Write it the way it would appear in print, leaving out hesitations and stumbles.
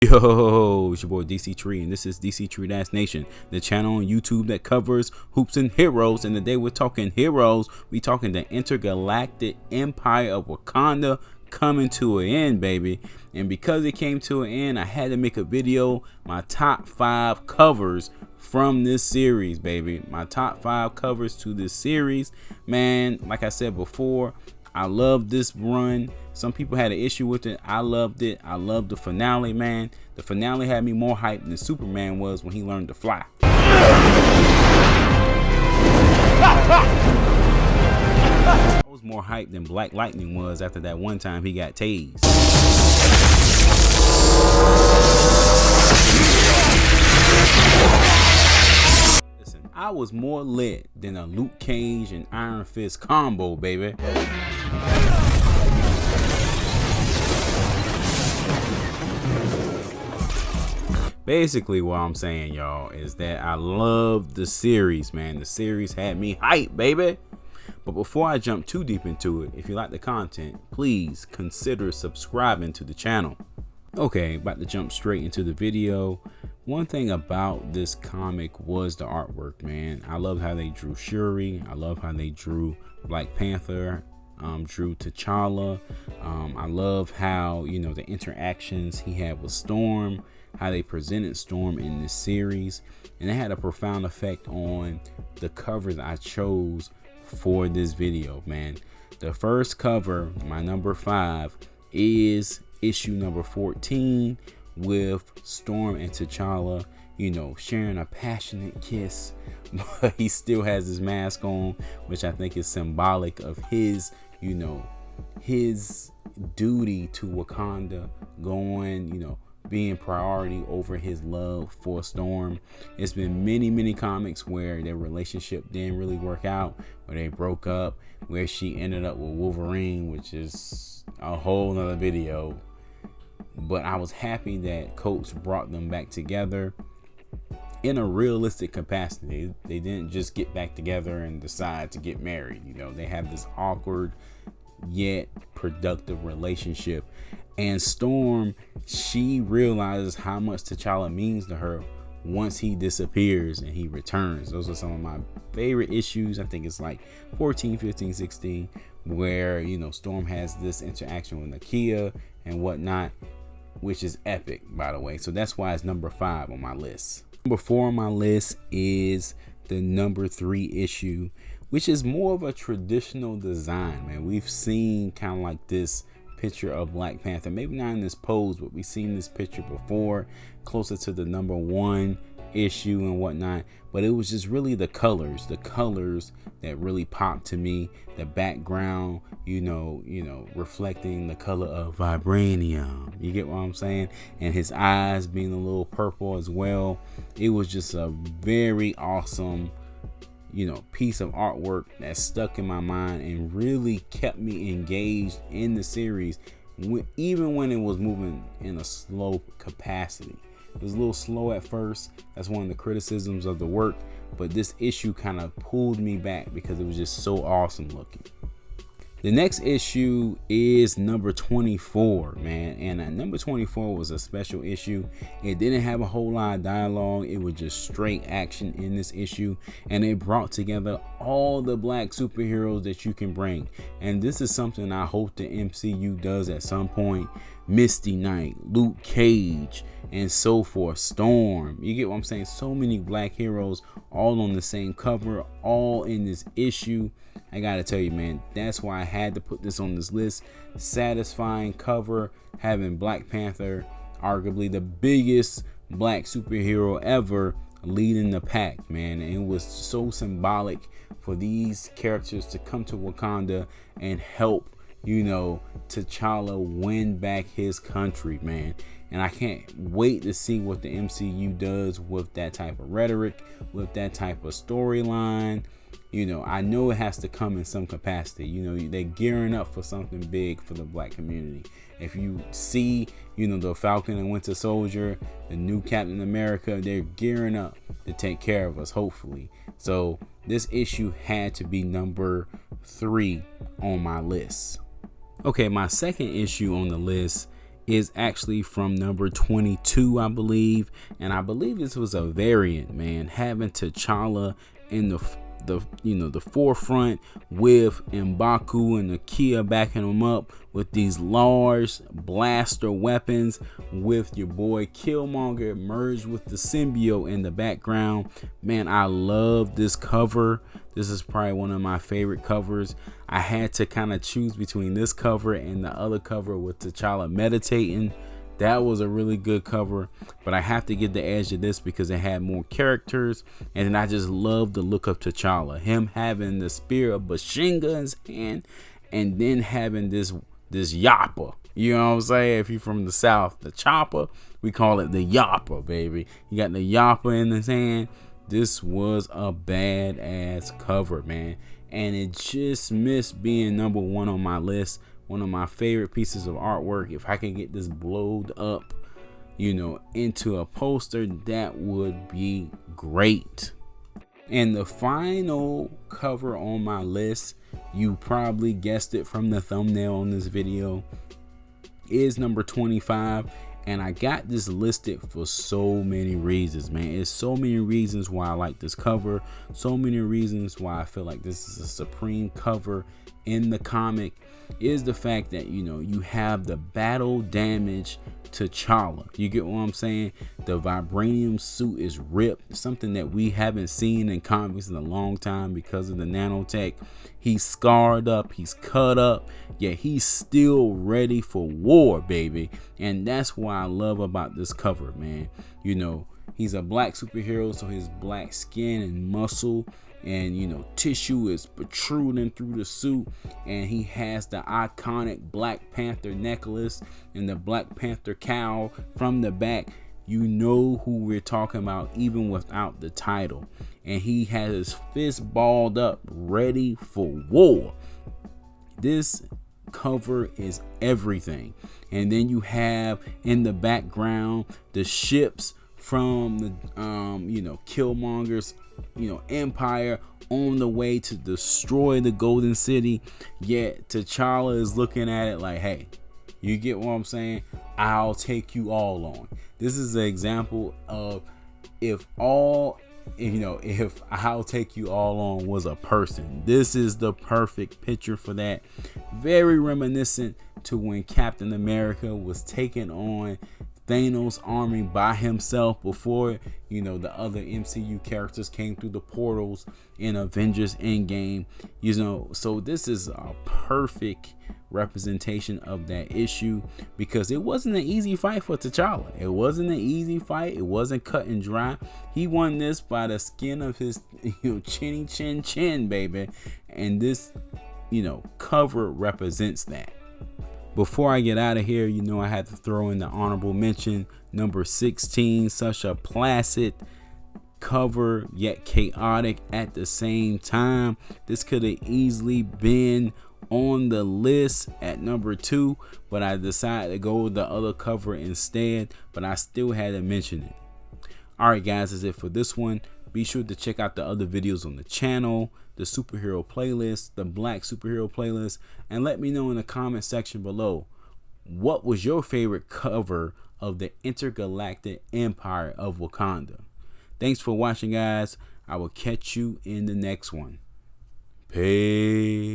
Yo, it's your boy Dctree, and this is Dctree-Nation, the channel on YouTube that covers hoops and heroes. And today we're talking heroes. We talking the Intergalactic Empire of Wakanda coming to an end, baby. And because it came to an end, I had to make a video, my top 5 covers from this series, baby. My top 5 covers to this series, man. Like I said before, I love this run. Some people had an issue with it. I loved it. I loved the finale, man. The finale had me more hyped than Superman was when he learned to fly. I was more hyped than Black Lightning was after that one time he got tased. Listen, I was more lit than a Luke Cage and Iron Fist combo, baby. Basically, what I'm saying, y'all, is that I love the series, man. The series had me hyped, baby. But before I jump too deep into it, if you like the content, please consider subscribing to the channel. Okay, about to jump straight into the video. One thing about this comic was the artwork, man. I love how they drew Shuri. I love how they drew Black Panther. Drew T'Challa. I love how, you know, the interactions he had with Storm, how they presented Storm in this series, and it had a profound effect on the covers I chose for this video, man. The first cover, my number 5, is issue number 14 with Storm and T'Challa, you know, sharing a passionate kiss, but he still has his mask on, which I think is symbolic of his, you know, his duty to Wakanda, going, you know, being priority over his love for Storm. It's been many comics where their relationship didn't really work out, where they broke up, where she ended up with Wolverine, which is a whole nother video. But I was happy that Coates brought them back together in a realistic capacity. They didn't just get back together and decide to get married. You know, they have this awkward yet productive relationship. And Storm, she realizes how much T'Challa means to her once he disappears and he returns. Those are some of my favorite issues. I think it's like 14, 15, 16, where, you know, Storm has this interaction with Nakia and whatnot, which is epic, by the way. So that's why it's number 5 on my list. Number 4 on my list is the number 3 issue, which is more of a traditional design, man. We've seen kind of like this picture of Black Panther, maybe not in this pose, but we've seen this picture before, closer to the number 1 issue and whatnot. But it was just really the colors that really popped to me. The background, you know, reflecting the color of vibranium. You get what I'm saying? And his eyes being a little purple as well. It was just a very awesome, you know, piece of artwork that stuck in my mind and really kept me engaged in the series, even when it was moving in a slow capacity. It was a little slow at first. That's one of the criticisms of the work, but this issue kind of pulled me back because it was just so awesome looking. The next issue is number 24, man. And number 24 was a special issue. It didn't have a whole lot of dialogue. It was just straight action in this issue. And it brought together all the black superheroes that you can bring. And this is something I hope the MCU does at some point. Misty Knight, Luke Cage, and so forth. Storm. You get what I'm saying? So many black heroes all on the same cover, all in this issue. I gotta tell you, man, that's why I had to put this on this list. Satisfying cover, having Black Panther, arguably the biggest black superhero ever, leading the pack, man. And it was so symbolic for these characters to come to Wakanda and help, you know, T'Challa win back his country, man. And I can't wait to see what the MCU does with that type of rhetoric, with that type of storyline. You know, I know it has to come in some capacity. You know, they're gearing up for something big for the black community. If you see, you know, the Falcon and Winter Soldier, the new Captain America, they're gearing up to take care of us, hopefully. So this issue had to be number 3 on my list. Okay, my second issue on the list is actually from number 22, I believe, and I believe this was a variant, man, having T'Challa in the forefront with M'Baku and Nakia backing him up with these large blaster weapons, with your boy Killmonger merged with the symbiote in the background. Man, I love this cover. This is probably one of my favorite covers. I had to kind of choose between this cover and the other cover with T'Challa meditating. That was a really good cover, but I have to give the edge to this because it had more characters, and then I just love the look of T'Challa. Him having the spear of Bashinga in his hand, and then having this yappa. You know what I'm saying? If you're from the South, the chopper, we call it the yappa, baby. You got the yappa in his hand. This was a badass cover, man, and it just missed being number one on my list. One of my favorite pieces of artwork. If I can get this blowed up, into a poster, that would be great. And the final cover on my list, you probably guessed it from the thumbnail on this video, is number 25. And I got this listed for so many reasons, man. It's so many reasons why I like this cover. So many reasons why I feel like this is a supreme cover in the comic. Is the fact that you have the battle damage T'Challa. You get what I'm saying? The vibranium suit is ripped, something that we haven't seen in comics in a long time because of the nanotech. He's scarred up, he's cut up, yet he's still ready for war, baby. And that's what I love about this cover, man. He's a black superhero, so his black skin and muscle and tissue is protruding through the suit, and he has the iconic Black Panther necklace and the Black Panther cowl from the back. You know who we're talking about even without the title, and he has his fist balled up ready for war. This cover is everything. And then you have in the background the ships from the Killmonger's empire on the way to destroy the Golden City, yet T'Challa is looking at it like, hey, you get what I'm saying? I'll take you all on. This is an example of if I'll take you all on was a person. This is the perfect picture for that. Very reminiscent to when Captain America was taking on Thanos' army by himself before the other MCU characters came through the portals in Avengers Endgame. So this is a perfect representation of that issue, because it wasn't an easy fight for T'Challa. It wasn't an easy fight. It wasn't cut and dry. He won this by the skin of his chinny chin, baby. And this cover represents that. Before I get out of here, I had to throw in the honorable mention, number 16, such a placid cover, yet chaotic at the same time. This could have easily been on the list at number 2, but I decided to go with the other cover instead, but I still had to mention it. Alright guys, that's it for this one. Be sure to check out the other videos on the channel, the superhero playlist, the black superhero playlist, and let me know in the comment section below, what was your favorite cover of the Intergalactic Empire of Wakanda? Thanks for watching, guys. I will catch you in the next one. Peace.